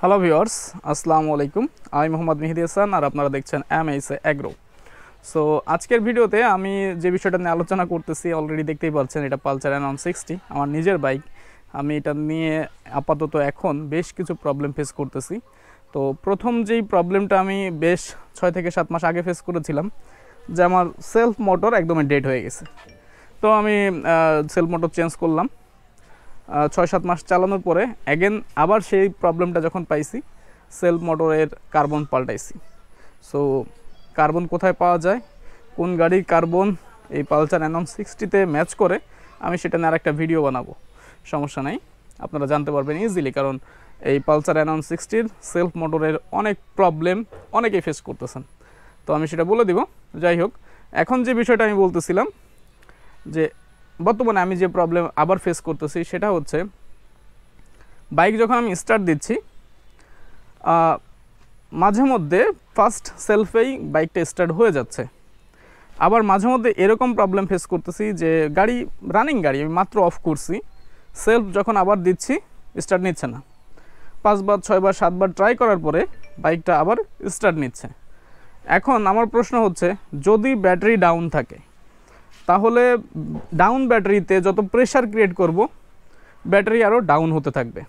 Hello viewers, আসসালামু আলাইকুম। আমি মোহাম্মদ মেহেদি হাসান আর আপনারা দেখছেন এমএসএ এগ্রো। সো আজকের ভিডিওতে আমি যে বিষয়টা নিয়ে আলোচনা করতেছি অলরেডি দেখতেই পাচ্ছেন, এটা পালসার N1 60 আমার নিজের বাইক। আমি এটা নিয়ে আপাতত এখন বেশ কিছু প্রবলেম ফেস করতেছি। তো প্রথম যেই প্রবলেমটা আমি বেশ 6 থেকে 7 মাস আগে ফেস করেছিলাম, যে আমার সেলফ মোটর একদমই ডেড হয়ে গেছে। তো আমি সেলফ মোটর চেঞ্জ করলাম। 6-7 মাস চালানোর পরে অ্যাগেন আবার সেই প্রবলেমটা যখন পাইছি, সেলফ মোটরের কার্বন পাল্টাইছি। সো কার্বন কোথায় পাওয়া যায়, কোন গাড়ির কার্বন এই পালসার N1 60-তে ম্যাচ করে, আমি সেটা নিয়ে আরেকটা ভিডিও বানাবো। সমস্যা নাই, আপনারা জানতে পারবেন ইজিলি, কারণ এই পালসার N1 60-র সেলফ মোটরের অনেক প্রবলেম অনেকেই ফেস করতেছেন। তো আমি সেটা বলে দিব। যাই হোক, এখন যে বিষয়টা আমি বলতেছিলাম, যে বর্তমানে আমি যে প্রবলেম আবার ফেস করতেছি সেটা হচ্ছে, বাইক যখন আমি স্টার্ট দিচ্ছি মাঝে মধ্যে ফার্স্ট সেলফেই বাইকটা স্টার্ট হয়ে যাচ্ছে। আবার মাঝে মধ্যে এরকম প্রবলেম ফেস করতেছি যে গাড়ি রানিং গাড়ি আমি মাত্র অফ করছি, সেলফ যখন আবার দিচ্ছি স্টার্ট নিচ্ছে না। 5 বার 6 বার 7 বার ট্রাই করার পরে বাইকটা আবার স্টার্ট নিচ্ছে। এখন আমার প্রশ্ন হচ্ছে, যদি ব্যাটারি ডাউন থাকে তাহলে ডাউন ব্যাটারিতে যত প্রেশার ক্রিয়েট করব, ব্যাটারি আরও ডাউন হতে থাকবে।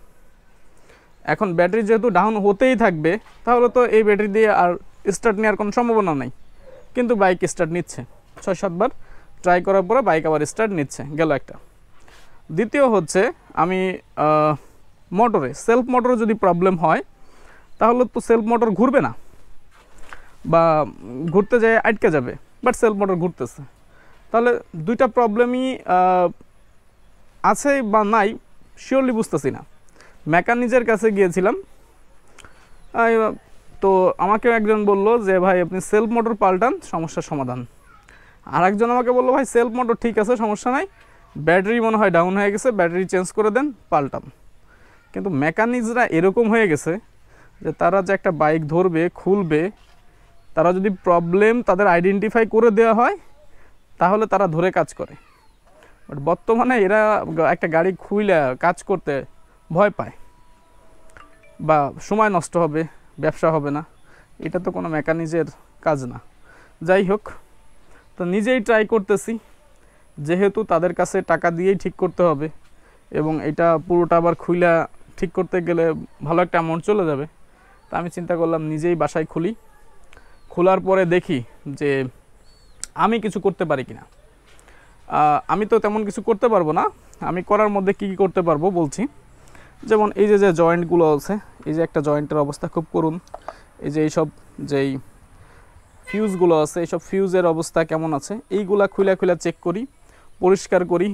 এখন ব্যাটারি যেহেতু ডাউন হতেই থাকবে, তাহলে তো এই ব্যাটারি দিয়ে আর স্টার্ট নেওয়ার কোনো সম্ভাবনা নাই। কিন্তু বাইক স্টার্ট নিচ্ছে, 6-7 বার ট্রাই করার পরে বাইক আবার স্টার্ট নিচ্ছে, গেল একটা। দ্বিতীয় হচ্ছে, আমি মোটরে সেলফ মোটরে যদি প্রবলেম হয়, তাহলে তো সেলফ মোটর ঘুরবে না, বা ঘুরতে যায় আটকে যাবে, বাট সেলফ মোটর ঘুরতেছে। তাহলে দুইটা প্রবলেমই আছে বা নাই শিওরলি বুঝতেছি না। মেকানিকের কাছে গিয়েছিলাম, তো আমাকে একজন বলল যে ভাই আপনি সেলফ মোটর পাল্টান, সমস্যার সমাধান। আর একজন আমাকে বললো ভাই সেলফ মোটর ঠিক আছে, সমস্যা নাই, ব্যাটারি মনে হয় ডাউন হয়ে গেছে, ব্যাটারি চেঞ্জ করে দেন, পাল্টান। কিন্তু মেকানিকরা এরকম হয়ে গেছে যে তারা যে একটা বাইক ধরবে খুলবে, তারা যদি প্রবলেম তাদের আইডেন্টিফাই করে দেওয়া হয় তাহলে তারা ধরে কাজ করে। বাট বর্তমানে এরা একটা গাড়ি খুইলে কাজ করতে ভয় পায়, বা সময় নষ্ট হবে, ব্যবসা হবে না। এটা তো কোনো মেকানিজের কাজ না। যাই হোক, তো নিজেই ট্রাই করতেছি, যেহেতু তাদের কাছে টাকা দিয়েই ঠিক করতে হবে, এবং এটা পুরোটা আবার খুইলা ঠিক করতে গেলে ভালো একটা অ্যামাউন্ট চলে যাবে। তা আমি চিন্তা করলাম নিজেই বাসায় খুলি, খোলার পরে দেখি যে আমি কিছু করতে পারি কিনা। আমি তো তেমন কিছু করতে পারবো না, আমি করার মধ্যে কী কী করতে পারবো বলছি। যেমন এই যে জয়েন্টগুলো আছে, এই যে একটা জয়েন্টের অবস্থা খুব করুণ। এই যে এইসব যেই ফিউজগুলো আছে, এইসব ফিউজের অবস্থা কেমন আছে, এইগুলা খুলে চেক করি, পরিষ্কার করি,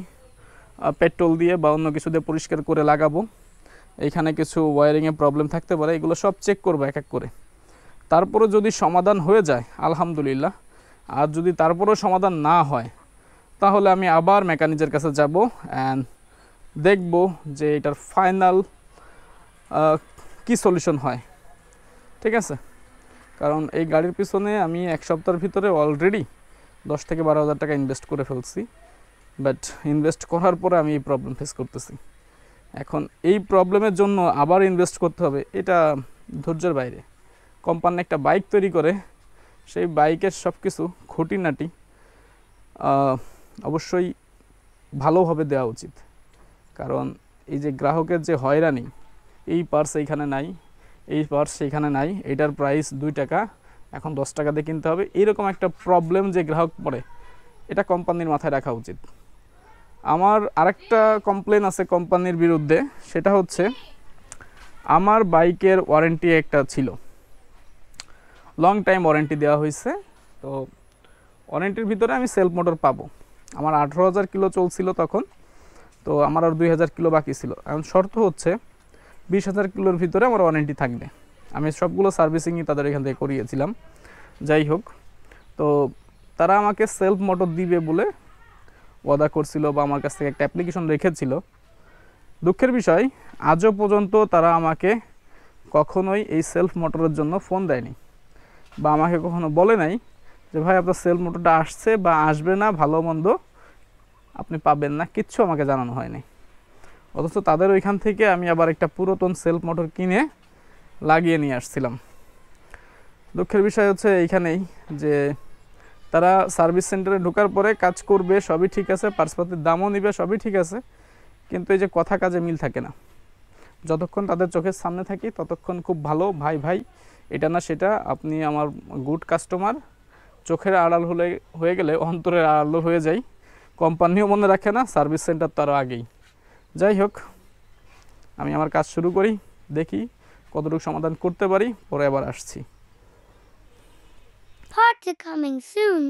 পেট্রোল দিয়ে বা অন্য কিছু দিয়ে পরিষ্কার করে লাগাবো। এইখানে কিছু ওয়ারিংয়ে প্রবলেম থাকতে পারে, এগুলো সব চেক করবো এক এক করে। তারপরে যদি সমাধান হয়ে যায় আলহামদুলিল্লাহ, আর যদি তারপরেও সমাধান না হয়, তাহলে আমি আবার মেকানিকের কাছে যাব অ্যান্ড দেখব যে এটার ফাইনাল কি সলিউশন হয়। ঠিক আছে, কারণ এই গাড়ির পিছনে আমি 1 সপ্তাহের ভিতরে অলরেডি 10 থেকে 12,000 টাকা ইনভেস্ট করে ফেলছি। বাট ইনভেস্ট করার পরে আমি এই প্রবলেম ফেস করতেছি। এখন এই প্রবলেমের জন্য আবার ইনভেস্ট করতে হবে, এটা ধৈর্যের বাইরে। কোম্পানি একটা বাইক তৈরি করে, সেই বাইকের সব কিছু খুঁটিনাটি অবশ্যই ভালোভাবে দেওয়া উচিত। কারণ এই যে গ্রাহকের যে হয়রানি, এই পার্স এইখানে নাই, এই পার্স সেইখানে নাই, এটার প্রাইস 2 টাকা, এখন 10 টাকা দিয়ে কিনতে হবে, এইরকম একটা প্রবলেম যে গ্রাহক পড়ে, এটা কোম্পানির মাথায় রাখা উচিত। আমার আরেকটা কমপ্লেন আছে কোম্পানির বিরুদ্ধে, সেটা হচ্ছে আমার বাইকের ওয়ারেন্টি একটা ছিল, লং টাইম ওয়ারেন্টি দেওয়া হয়েছে। তো ওয়ারেন্টির ভিতরে আমি সেলফ মোটর পাবো। আমার 18,000 কিলো চলছিল তখন, তো আমার আর 2,000 কিলো বাকি ছিল। এখন শর্ত হচ্ছে 20,000 কিলোর ভিতরে আমার ওয়ারেন্টি থাকবে। আমি সবগুলো সার্ভিসিংই তাদের এখান থেকে করিয়েছিলাম। যাই হোক, তো তারা আমাকে সেলফ মোটর দিবে বলে ওয়াদা করছিল, বা আমার কাছ থেকে একটা অ্যাপ্লিকেশন রেখেছিল। দুঃখের বিষয়, আজও পর্যন্ত তারা আমাকে কখনোই এই সেলফ মোটরের জন্য ফোন দেয়নি, বা আমাকে কখনো বলে নাই যে ভাই আপনার সেলফ মোটরটা আসছে বা আসবে না, ভালো মন্দ আপনি পাবেন না, কিচ্ছু আমাকে জানানো হয়নি। অথচ তাদের ওইখান থেকে আমি আবার একটা পুরাতন সেলফ মোটর কিনে লাগিয়ে নিয়ে আসছিলাম। দুঃখের বিষয় হচ্ছে এইখানেই যে তারা সার্ভিস সেন্টারে ঢোকার পরে কাজ করবে, সবই ঠিক আছে, পার্সপাতির দামও নিবে, সবই ঠিক আছে, কিন্তু এই যে কথা কাজে মিল থাকে না। যতক্ষণ তাদের চোখের সামনে থাকি ততক্ষণ খুব ভালো, ভাই ভাই এটা না সেটা, আপনি আমার গুড কাস্টমার। চোখের আড়াল হয়ে গেলে অন্তরের আড়ালও হয়ে যায়। কোম্পানিও মনে রাখে না, সার্ভিস সেন্টার তো আরও আগেই। যাই হোক, আমি আমার কাজ শুরু করি, দেখি কতটুকু সমাধান করতে পারি, পরে আবার আসছি। Parts are coming soon.